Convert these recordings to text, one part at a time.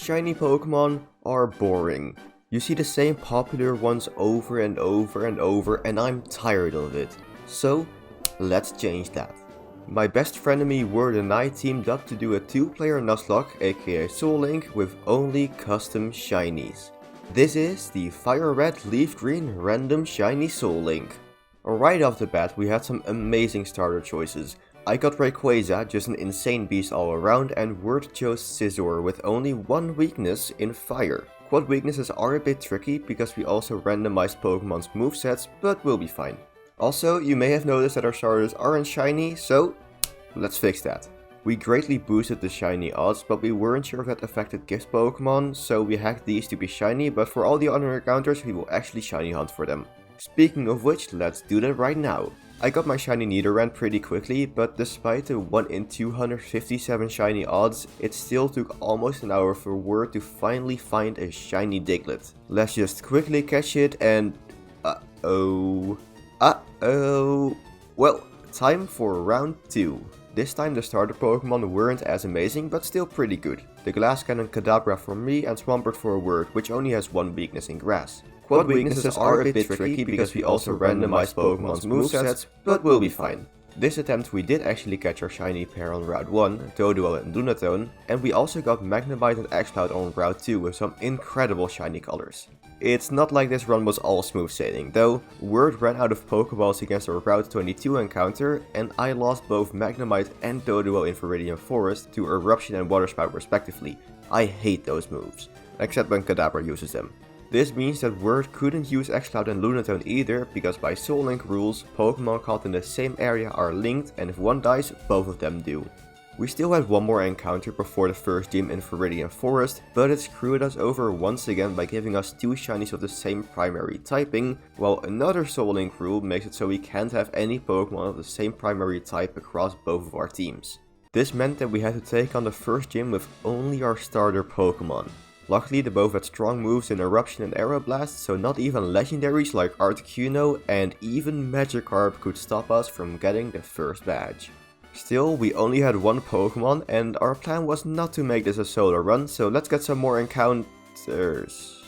Shiny Pokemon are boring. You see the same popular ones over and over and over, and I'm tired of it. So, let's change that. My best frenemy Word and I teamed up to do a 2-player Nuzlocke, aka Soullink, with only custom shinies. This is the Fire Red Leaf Green Random Shiny Soullink. Right off the bat, we had some amazing starter choices. I got Rayquaza, just an insane beast all around, and Word chose Scizor with only one weakness in fire. Quad weaknesses are a bit tricky because we also randomized Pokemon's movesets, but we'll be fine. Also, you may have noticed that our starters aren't shiny, so let's fix that. We greatly boosted the shiny odds, but we weren't sure if that affected gift Pokemon, so we hacked these to be shiny, but for all the other encounters we will actually shiny hunt for them. Speaking of which, let's do that right now. I got my shiny Nidoran pretty quickly, but despite the 1 in 257 shiny odds, it still took almost an hour for Word to finally find a shiny Diglett. Let's just quickly catch it and... Well, time for round 2. This time the starter Pokemon weren't as amazing, but still pretty good. The Glass Cannon Kadabra for me and Swampert for Word, which only has one weakness in grass. Quad weaknesses are a bit tricky because we also randomized Pokemon's movesets, but we'll be fine. This attempt we did actually catch our shiny pair on Route 1, Doduo and Lunatone, and we also got Magnemite and Exploud on Route 2 with some incredible shiny colors. It's not like this run was all smooth sailing though. Word ran out of Pokeballs against our Route 22 encounter, and I lost both Magnemite and Doduo in Vermillion Forest to Eruption and Water Spout respectively. I hate those moves, except when Kadabra uses them. This means that Word couldn't use Exploud and Lunatone either, because by Soullink rules, Pokemon caught in the same area are linked, and if one dies, both of them do. We still had one more encounter before the first gym in Vermillion Forest, but it screwed us over once again by giving us 2 shinies of the same primary typing, while another Soullink rule makes it so we can't have any Pokemon of the same primary type across both of our teams. This meant that we had to take on the first gym with only our starter Pokemon. Luckily, they both had strong moves in Eruption and Aeroblast, so not even legendaries like Articuno and even Magikarp could stop us from getting the first badge. Still, we only had one Pokemon, and our plan was not to make this a solo run, so let's get some more encounters.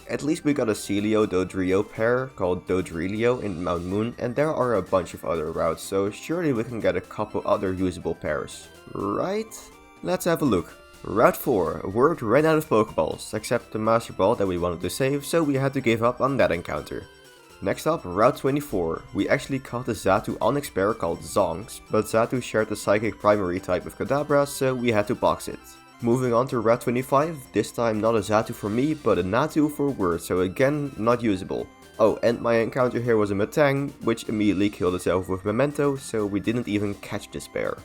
At least we got a Celio-Dodrio pair called Dodrilio in Mount Moon, and there are a bunch of other routes, so surely we can get a couple other usable pairs. Right? Let's have a look. Route 4, Word ran out of Pokeballs, except the Master Ball that we wanted to save, so we had to give up on that encounter. Next up, Route 24. We actually caught a Xatu Onyx pair called Zonks, but Xatu shared the Psychic primary type with Kadabra, so we had to box it. Moving on to Route 25, this time not a Xatu for me, but a Natu for Word, so again, not usable. Oh, and my encounter here was a Metang, which immediately killed itself with Memento, so we didn't even catch this pair.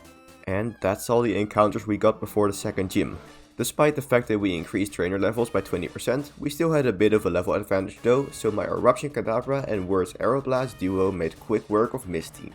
And that's all the encounters we got before the second gym. Despite the fact that we increased trainer levels by 20%, we still had a bit of a level advantage though, so my Eruption Kadabra and Word's Aeroblast duo made quick work of Misty.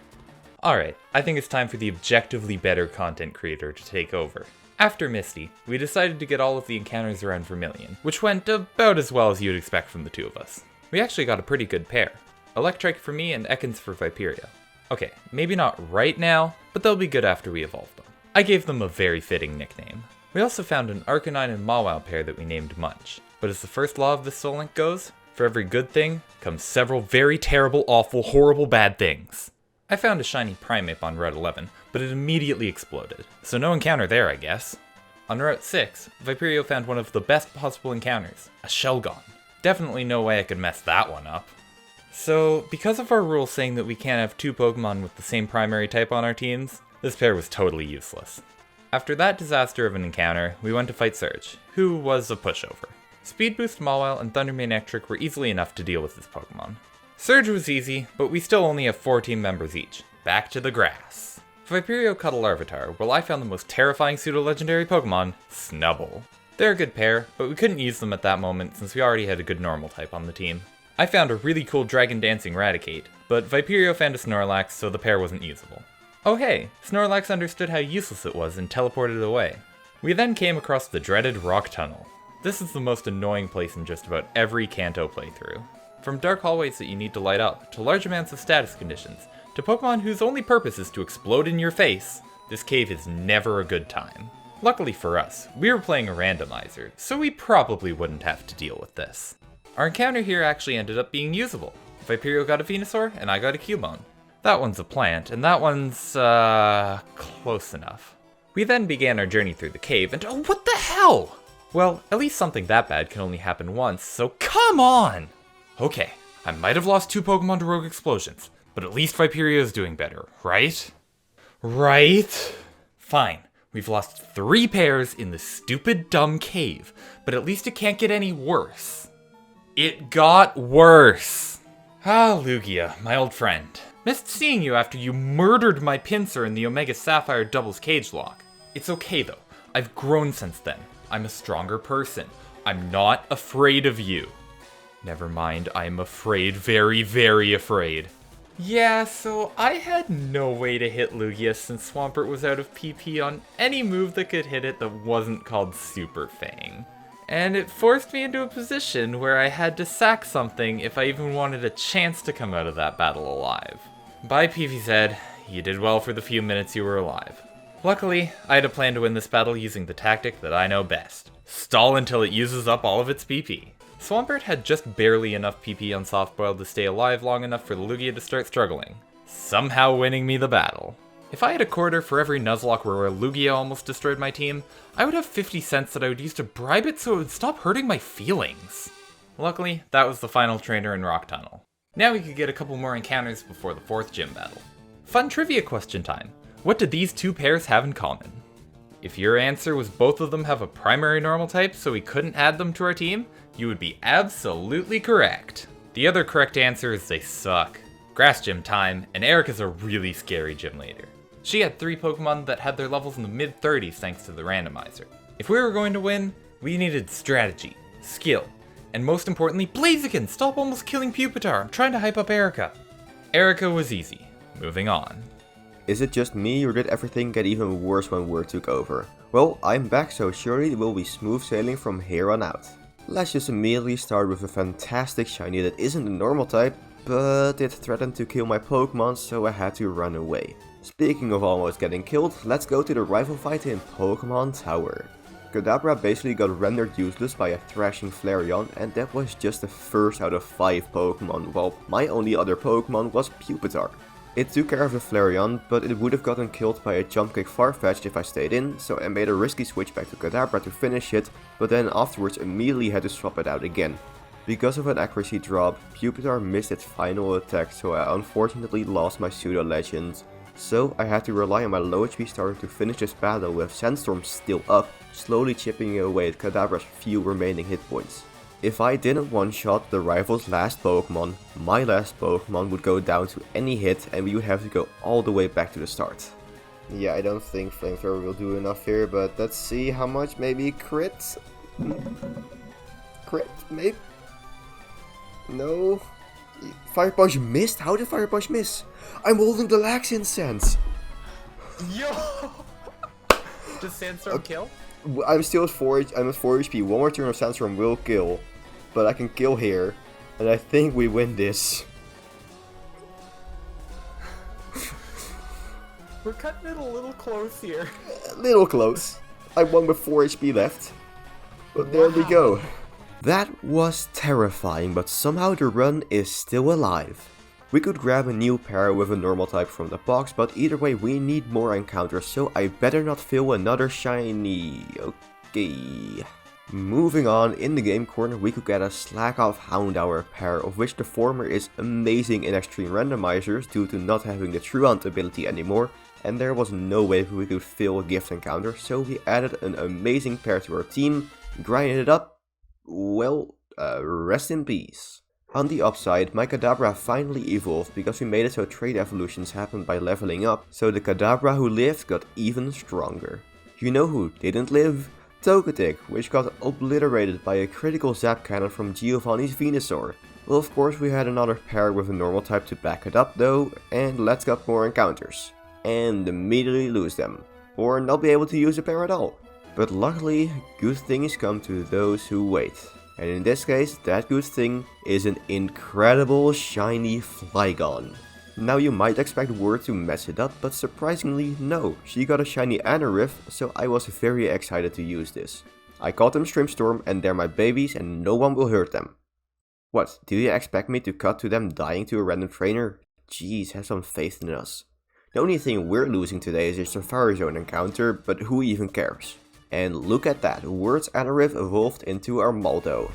Alright, I think it's time for the objectively better content creator to take over. After Misty, we decided to get all of the encounters around Vermillion, which went about as well as you'd expect from the two of us. We actually got a pretty good pair. Electrike for me and Ekans for Viperio. Okay, maybe not right now, but they'll be good after we evolve them. I gave them a very fitting nickname. We also found an Arcanine and Mawile pair that we named Munch. But as the first law of this Soullink goes, for every good thing comes several very terrible, awful, horrible bad things. I found a shiny Primeape on Route 11, but it immediately exploded, so no encounter there I guess. On Route 6, Viperio found one of the best possible encounters, a Shelgon. Definitely no way I could mess that one up. So, because of our rule saying that we can't have 2 Pokemon with the same primary type on our teams, this pair was totally useless. After that disaster of an encounter, we went to fight Surge, who was a pushover. Speed Boost Mawile and Thunder Manectric were easily enough to deal with this Pokemon. Surge was easy, but we still only have 4 team members each. Back to the grass. Viperio caught a Larvitar, while I found the most terrifying pseudo-legendary Pokemon, Snubbull. They're a good pair, but we couldn't use them at that moment since we already had a good normal type on the team. I found a really cool Dragon Dancing Raticate, but Viperio found a Snorlax, so the pair wasn't usable. Oh hey, Snorlax understood how useless it was and teleported away. We then came across the dreaded Rock Tunnel. This is the most annoying place in just about every Kanto playthrough. From dark hallways that you need to light up, to large amounts of status conditions, to Pokemon whose only purpose is to explode in your face, this cave is never a good time. Luckily for us, we were playing a randomizer, so we probably wouldn't have to deal with this. Our encounter here actually ended up being usable. Viperio got a Venusaur, and I got a Cubone. That one's a plant, and that one's, close enough. We then began our journey through the cave, and oh, what the hell? Well, at least something that bad can only happen once, so come on! Okay, I might have lost 2 Pokemon to Rogue Explosions, but at least Viperio is doing better, right? Right? Fine. We've lost 3 pairs in this stupid, dumb cave, but at least it can't get any worse. It got worse. Ah, Lugia, my old friend. Missed seeing you after you murdered my Pinsir in the Omega Sapphire Doubles Cage Lock. It's okay though. I've grown since then. I'm a stronger person. I'm not afraid of you. Never mind, I'm afraid, very, very afraid. Yeah, so I had no way to hit Lugia since Swampert was out of PP on any move that could hit it that wasn't called Super Fang. And it forced me into a position where I had to sack something if I even wanted a chance to come out of that battle alive. Bye, PVZ. You did well for the few minutes you were alive. Luckily, I had a plan to win this battle using the tactic that I know best. Stall until it uses up all of its PP. Swampert had just barely enough PP on Softboiled to stay alive long enough for the Lugia to start struggling, somehow winning me the battle. If I had a quarter for every Nuzlocke where a Lugia almost destroyed my team, I would have 50 cents that I would use to bribe it so it would stop hurting my feelings. Luckily, that was the final trainer in Rock Tunnel. Now we could get a couple more encounters before the 4th gym battle. Fun trivia question time. What did these 2 pairs have in common? If your answer was both of them have a primary normal type so we couldn't add them to our team, you would be absolutely correct. The other correct answer is they suck. Grass gym time, and Erica's a really scary gym leader. She had 3 Pokemon that had their levels in the mid-30s thanks to the randomizer. If we were going to win, we needed strategy, skill, and most importantly, Blaziken! Stop almost killing Pupitar, I'm trying to hype up Erica. Erica was easy. Moving on. Is it just me, or did everything get even worse when Word took over? Well, I'm back, so surely it will be smooth sailing from here on out. Let's just immediately start with a fantastic shiny that isn't a normal type, but it threatened to kill my Pokemon, so I had to run away. Speaking of almost getting killed, let's go to the rival fight in Pokemon Tower. Kadabra basically got rendered useless by a thrashing Flareon, and that was just the first out of 5 Pokemon, while my only other Pokemon was Pupitar. It took care of the Flareon, but it would have gotten killed by a jump kick Farfetch'd if I stayed in, so I made a risky switch back to Kadabra to finish it, but then afterwards immediately had to swap it out again. Because of an accuracy drop, Pupitar missed its final attack, so I unfortunately lost my Pseudo Legend. So I had to rely on my low HP starter to finish this battle with Sandstorm still up, slowly chipping away at Kadabra's few remaining hit points. If I didn't one-shot the rival's last Pokemon, my last Pokemon would go down to any hit and we would have to go all the way back to the start. Yeah, I don't think Flamethrower will do enough here, but let's see how much. Maybe crit? Crit? Maybe? No? Fire Punch missed? How did Fire Punch miss? I'm holding the Lax Incense! Yo! Does Sandstorm kill? I'm still at 4 HP. One more turn of Sandstorm will kill. But I can kill here. And I think we win this. We're cutting it a little close here. A little close. I won with 4 HP left. But there we go. That was terrifying, but somehow the run is still alive. We could grab a new pair with a normal type from the box, but either way we need more encounters, so I better not fail another shiny. Okay. Moving on, in the game corner we could get a Slack Off Houndour pair, of which the former is amazing in extreme randomizers due to not having the Truant ability anymore, and there was no way we could fail a gift encounter, so we added an amazing pair to our team, grinded it up. Well, rest in peace. On the upside, my Kadabra finally evolved because we made it so trade evolutions happened by leveling up, so the Kadabra who lived got even stronger. You know who didn't live? Togetic, which got obliterated by a critical zap cannon from Giovanni's Venusaur. Well, of course we had another pair with a normal type to back it up though, and let's get more encounters. And immediately lose them. Or not be able to use a pair at all. But luckily, good things come to those who wait. And in this case, that good thing is an incredible shiny Flygon. Now you might expect Word to mess it up, but surprisingly no, she got a shiny and a rift, so I was very excited to use this. I called them Shrimpstorm and they're my babies and no one will hurt them. What, do you expect me to cut to them dying to a random trainer? Jeez, have some faith in us. The only thing we're losing today is a Safari Zone encounter, but who even cares? And look at that, Word's Anariv evolved into our Maldo.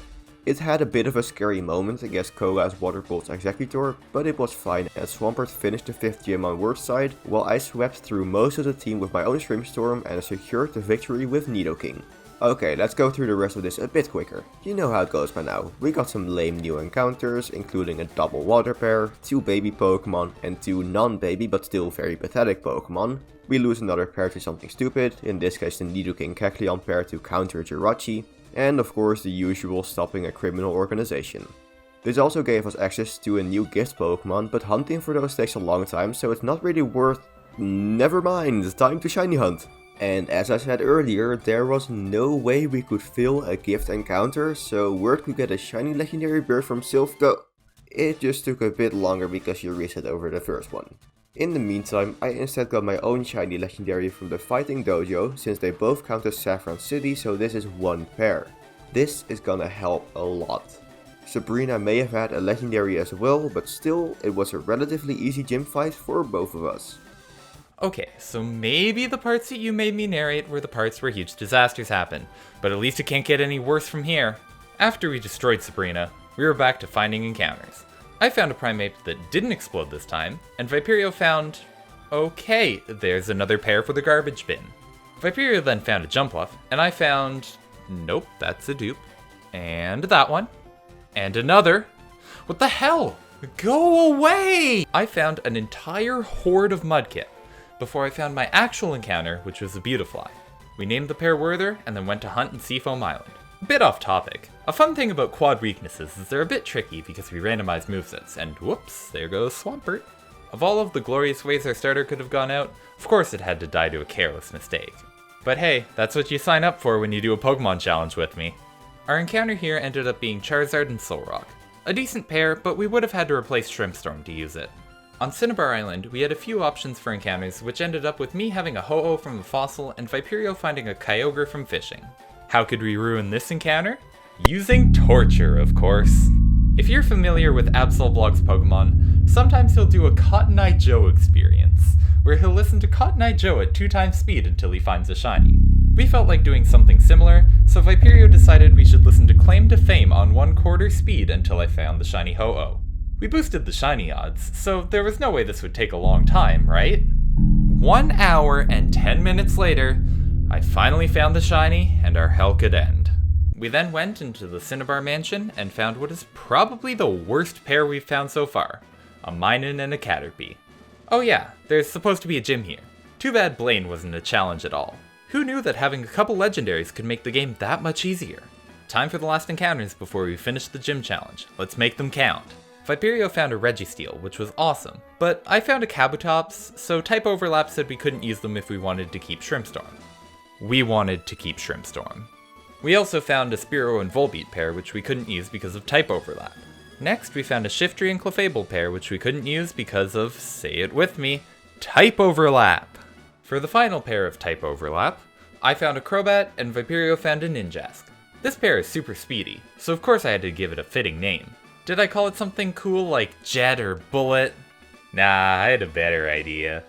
It had a bit of a scary moment against Koga's Waterbolt's Executor, but it was fine as Swampert finished the 5th gym on Word's side, while I swept through most of the team with my own Shrimpstorm and secured the victory with Nidoking. Okay, let's go through the rest of this a bit quicker. You know how it goes by now. We got some lame new encounters, including a double water pair, 2 baby Pokemon, and 2 non-baby but still very pathetic Pokemon. We lose another pair to something stupid, in this case the Nidoking Kecleon pair to counter Jirachi, and of course the usual stopping a criminal organization. This also gave us access to a new gift Pokemon, but hunting for those takes a long time, so it's not really worth... Never mind, time to shiny hunt! And as I said earlier, there was no way we could fill a gift encounter, so Word could get a shiny legendary bird from Sylph, though it just took a bit longer because you reset over the first one. In the meantime, I instead got my own shiny legendary from the Fighting Dojo, since they both count as Saffron City, so this is one pair. This is gonna help a lot. Sabrina may have had a legendary as well, but still, it was a relatively easy gym fight for both of us. Okay, so maybe the parts that you made me narrate were the parts where huge disasters happen, but at least it can't get any worse from here. After we destroyed Sabrina, we were back to finding encounters. I found a Primeape that didn't explode this time, and Viperio found... okay, there's another pair for the garbage bin. Viperio then found a Jumpluff, and I found... nope, that's a dupe. And that one. And another. What the hell? Go away! I found an entire horde of Mudkip before I found my actual encounter, which was a Beautifly. We named the pair Werther, and then went to hunt in Seafoam Island. A bit off topic. A fun thing about quad weaknesses is they're a bit tricky because we randomize movesets, and whoops, there goes Swampert. Of all of the glorious ways our starter could have gone out, of course it had to die to a careless mistake. But hey, that's what you sign up for when you do a Pokemon challenge with me. Our encounter here ended up being Charizard and Solrock. A decent pair, but we would have had to replace Shrimpstorm to use it. On Cinnabar Island, we had a few options for encounters, which ended up with me having a Ho-Oh from the fossil and Viperio finding a Kyogre from fishing. How could we ruin this encounter? Using torture, of course. If you're familiar with Absolblog's Pokemon, sometimes he'll do a Cotton Eye Joe experience, where he'll listen to Cotton Eye Joe at 2 times speed until he finds a shiny. We felt like doing something similar, so Viperio decided we should listen to Claim to Fame on 1/4 speed until I found the shiny Ho-Oh. We boosted the shiny odds, so there was no way this would take a long time, right? 1 hour and 10 minutes later, I finally found the shiny, and our hell could end. We then went into the Cinnabar Mansion and found what is probably the worst pair we've found so far, a Minun and a Caterpie. Oh yeah, there's supposed to be a gym here. Too bad Blaine wasn't a challenge at all. Who knew that having a couple legendaries could make the game that much easier? Time for the last encounters before we finish the gym challenge. Let's make them count. Viperio found a Registeel, which was awesome, but I found a Kabutops, so Type Overlap said we couldn't use them if we wanted to keep Shrimpstorm. We wanted to keep Shrimpstorm. We also found a Spearow and Volbeat pair, which we couldn't use because of Type Overlap. Next, we found a Shiftry and Clefable pair, which we couldn't use because of, say it with me, Type Overlap. For the final pair of Type Overlap, I found a Crobat and Viperio found a Ninjask. This pair is super speedy, so of course I had to give it a fitting name. Did I call it something cool like Jet or Bullet? Nah, I had a better idea.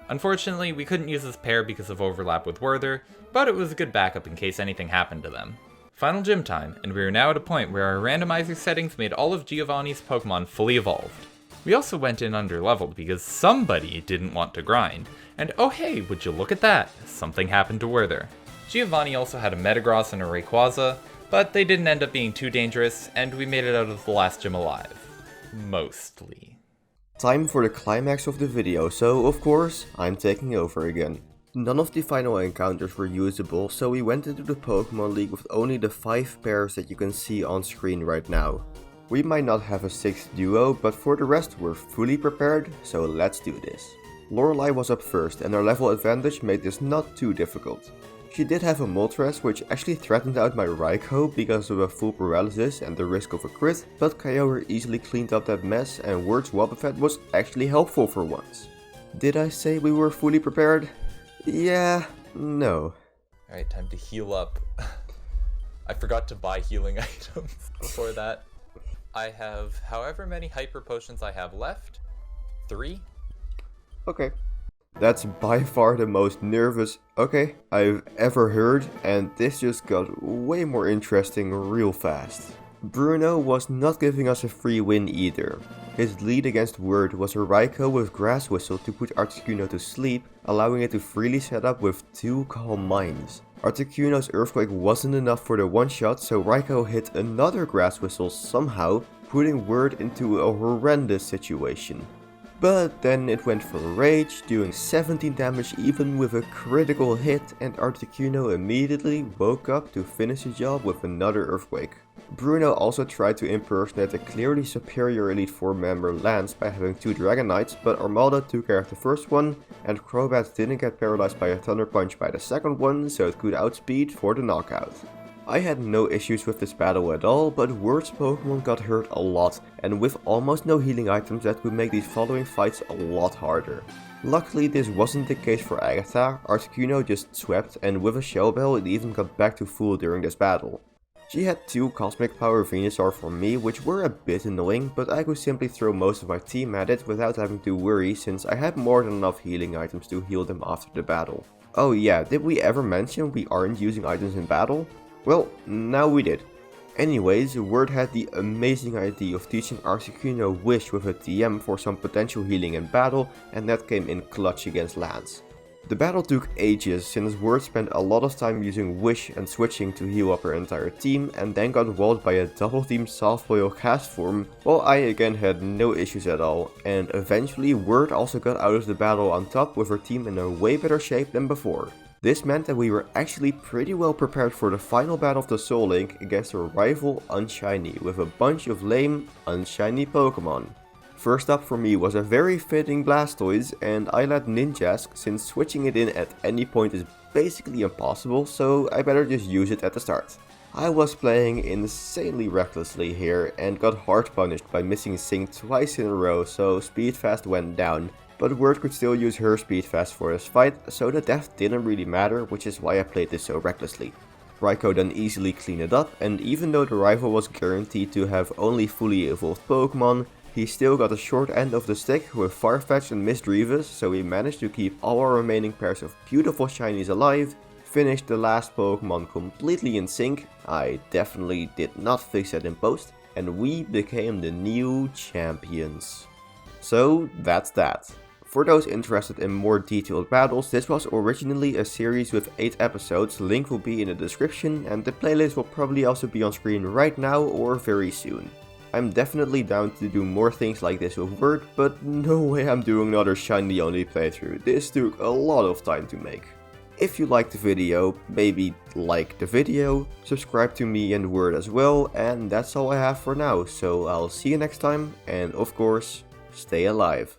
Unfortunately, we couldn't use this pair because of overlap with Werther, but it was a good backup in case anything happened to them. Final gym time, and we are now at a point where our randomizer settings made all of Giovanni's Pokemon fully evolved. We also went in underleveled because somebody didn't want to grind, and oh hey, would you look at that, something happened to Werther. Giovanni also had a Metagross and a Rayquaza, but they didn't end up being too dangerous, and we made it out of the last gym alive. Mostly. Time for the climax of the video, so of course, I'm taking over again. None of the final encounters were usable, so we went into the Pokemon League with only the 5 pairs that you can see on screen right now. We might not have a 6th duo, but for the rest we're fully prepared, so let's do this. Lorelei was up first, and our level advantage made this not too difficult. She did have a Moltres which actually threatened out my Raikou because of a full paralysis and the risk of a crit, but Kyogre easily cleaned up that mess and Word's Wobbuffet was actually helpful for once. Did I say we were fully prepared? Yeah, no. Alright, time to heal up. I forgot to buy healing items before that. I have however many hyper potions I have left. 3. Okay. That's by far the most nervous I've ever heard, and this just got way more interesting real fast. Bruno was not giving us a free win either. His lead against Word was a Raikou with Grass Whistle to put Articuno to sleep, allowing it to freely set up with 2 Calm Minds. Articuno's Earthquake wasn't enough for the one-shot, so Raikou hit another Grass Whistle somehow, putting Word into a horrendous situation. But then it went for Rage, doing 17 damage even with a critical hit, and Articuno immediately woke up to finish the job with another Earthquake. Bruno also tried to impersonate a clearly superior Elite Four member Lance by having 2 Dragonites, but Armaldo took care of the first one, and Crobat didn't get paralyzed by a Thunder Punch by the second one, so it could outspeed for the knockout. I had no issues with this battle at all, but Word's Pokemon got hurt a lot, and with almost no healing items that would make these following fights a lot harder. Luckily this wasn't the case for Agatha. Articuno just swept, and with a Shell Bell it even got back to full during this battle. She had 2 Cosmic Power Venusaur for me, which were a bit annoying, but I could simply throw most of my team at it without having to worry since I had more than enough healing items to heal them after the battle. Oh yeah, did we ever mention we aren't using items in battle? Well, now we did. Anyways, Word had the amazing idea of teaching Articuno Wish with a TM for some potential healing in battle, and that came in clutch against Lance. The battle took ages since Word spent a lot of time using Wish and switching to heal up her entire team, and then got walled by a double team Soft Boil Cast Form, while I again had no issues at all, and eventually Word also got out of the battle on top with her team in a way better shape than before. This meant that we were actually pretty well prepared for the final battle of the Soullink against a rival Unshiny with a bunch of lame, unshiny Pokemon. First up for me was a very fitting Blastoise, and I let Ninjask since switching it in at any point is basically impossible, so I better just use it at the start. I was playing insanely recklessly here and got hard punished by missing Sync twice in a row, so Speed Fast went down. But Word could still use her Speed Fast for this fight, so the death didn't really matter, which is why I played this so recklessly. Raikou then easily cleaned it up, and even though the rival was guaranteed to have only fully evolved Pokemon, he still got a short end of the stick with Farfetch'd and Misdreavus, so we managed to keep all our remaining pairs of beautiful shinies alive, finished the last Pokemon completely in sync, I definitely did not fix that in post, and we became the new champions. So that's that. For those interested in more detailed battles, this was originally a series with 8 episodes, link will be in the description, and the playlist will probably also be on screen right now or very soon. I'm definitely down to do more things like this with Word, but no way I'm doing another shiny only playthrough, this took a lot of time to make. If you liked the video, maybe like the video, subscribe to me and Word as well, and that's all I have for now, so I'll see you next time, and of course, stay alive.